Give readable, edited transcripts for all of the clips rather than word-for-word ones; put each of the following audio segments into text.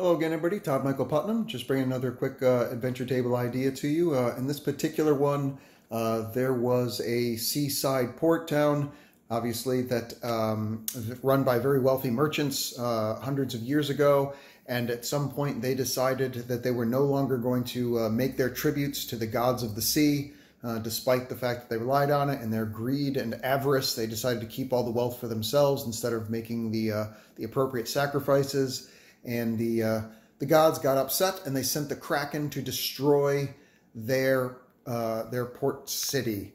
Hello again, everybody. Todd Michael Putnam, just bringing another quick adventure table idea to you. In this particular one, there was a seaside port town, obviously, that run by very wealthy merchants hundreds of years ago. And at some point, they decided that they were no longer going to make their tributes to the gods of the sea, despite the fact that they relied on it. And their greed and avarice, they decided to keep all the wealth for themselves instead of making the appropriate sacrifices. And the gods got upset, and they sent the Kraken to destroy their port city.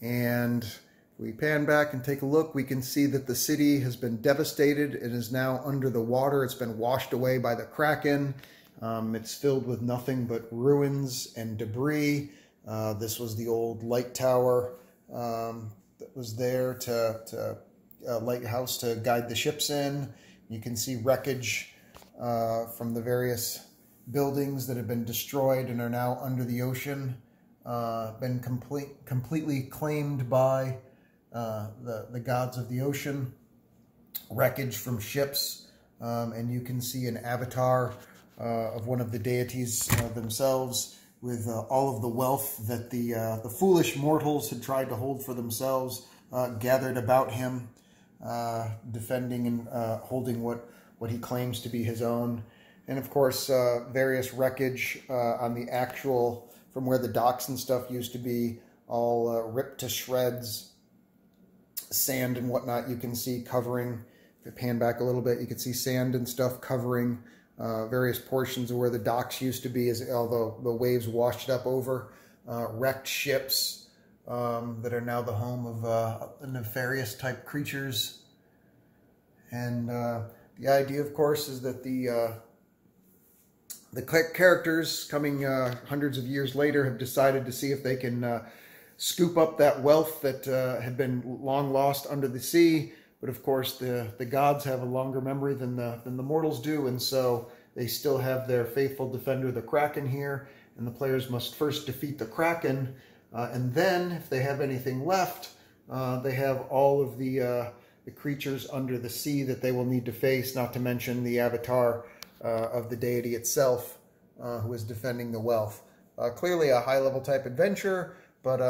And if we pan back and take a look, we can see that the city has been devastated. It is now under the water. It's been washed away by the Kraken. It's filled with nothing but ruins and debris. This was the old light tower that was there to lighthouse to guide the ships in. You can see wreckage from the various buildings that have been destroyed and are now under the ocean, been completely claimed by the gods of the ocean. Wreckage from ships, and you can see an avatar of one of the deities themselves, with all of the wealth that the foolish mortals had tried to hold for themselves gathered about him, defending and holding what he claims to be his own. And of course, various wreckage on the actual, from where the docks and stuff used to be, all ripped to shreds. Sand and whatnot you can see covering. If you pan back a little bit, you can see sand and stuff covering various portions of where the docks used to be, as although the waves washed it up over. Wrecked ships that are now the home of nefarious type creatures. And the idea, of course, is that the characters coming hundreds of years later have decided to see if they can scoop up that wealth that had been long lost under the sea. But of course, the gods have a longer memory than the mortals do, and so they still have their faithful defender, the Kraken, here. And the players must first defeat the Kraken, and then, if they have anything left, they have all of the creatures under the sea that they will need to face, not to mention the avatar of the deity itself, who is defending the wealth. Clearly a high-level type adventure, but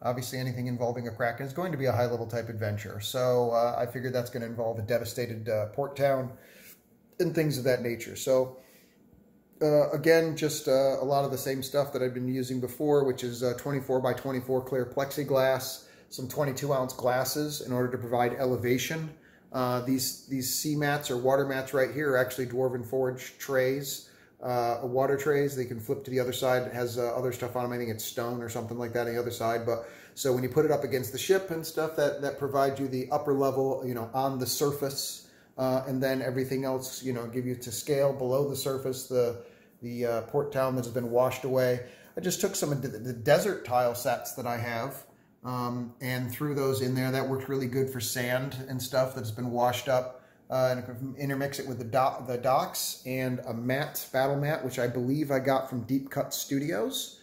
obviously anything involving a Kraken is going to be a high-level type adventure. So I figured that's going to involve a devastated port town and things of that nature. So again, just a lot of the same stuff that I've been using before, which is 24 by 24 clear plexiglass, some 22-ounce glasses in order to provide elevation. These sea mats or water mats right here are actually Dwarven Forge trays, water trays. They can flip to the other side. It has other stuff on them. I think it's stone or something like that on the other side. But so when you put it up against the ship and stuff, that provides you the upper level, on the surface, and then everything else, give you to scale below the surface, the port town that has been washed away. I just took some of the desert tile sets that I have, and threw those in there. That worked really good for sand and stuff that's been washed up. And intermix it with the docks and a battle mat, which I believe I got from Deep Cut Studios,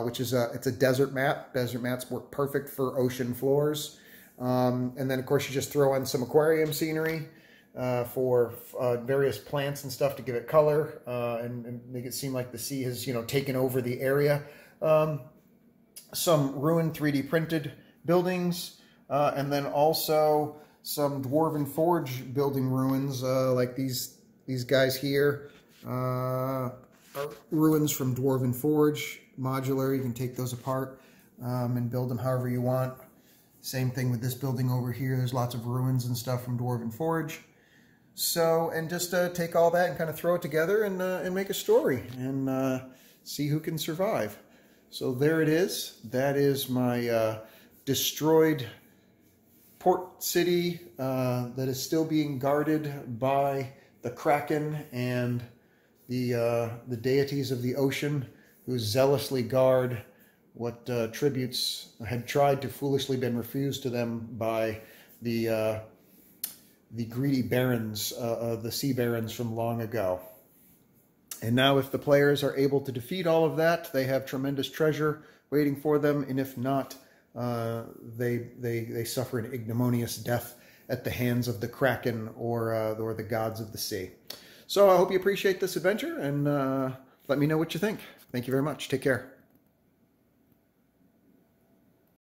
which is it's a desert mat. Desert mats work perfect for ocean floors. And then, of course, you just throw in some aquarium scenery for various plants and stuff to give it color and make it seem like the sea has, taken over the area. Some ruined 3D printed buildings, and then also some Dwarven Forge building ruins, like these guys here, are ruins from Dwarven Forge, modular. You can take those apart and build them however you want. Same thing with this building over here. There's lots of ruins and stuff from Dwarven Forge. So, and just take all that and kind of throw it together and make a story and see who can survive. So there it is. That is my destroyed port city that is still being guarded by the Kraken and the deities of the ocean, who zealously guard what tributes had tried to foolishly been refused to them by the greedy barons, the sea barons from long ago. And now if the players are able to defeat all of that, they have tremendous treasure waiting for them. And if not, they suffer an ignominious death at the hands of the Kraken or the gods of the sea. So I hope you appreciate this adventure, and let me know what you think. Thank you very much. Take care.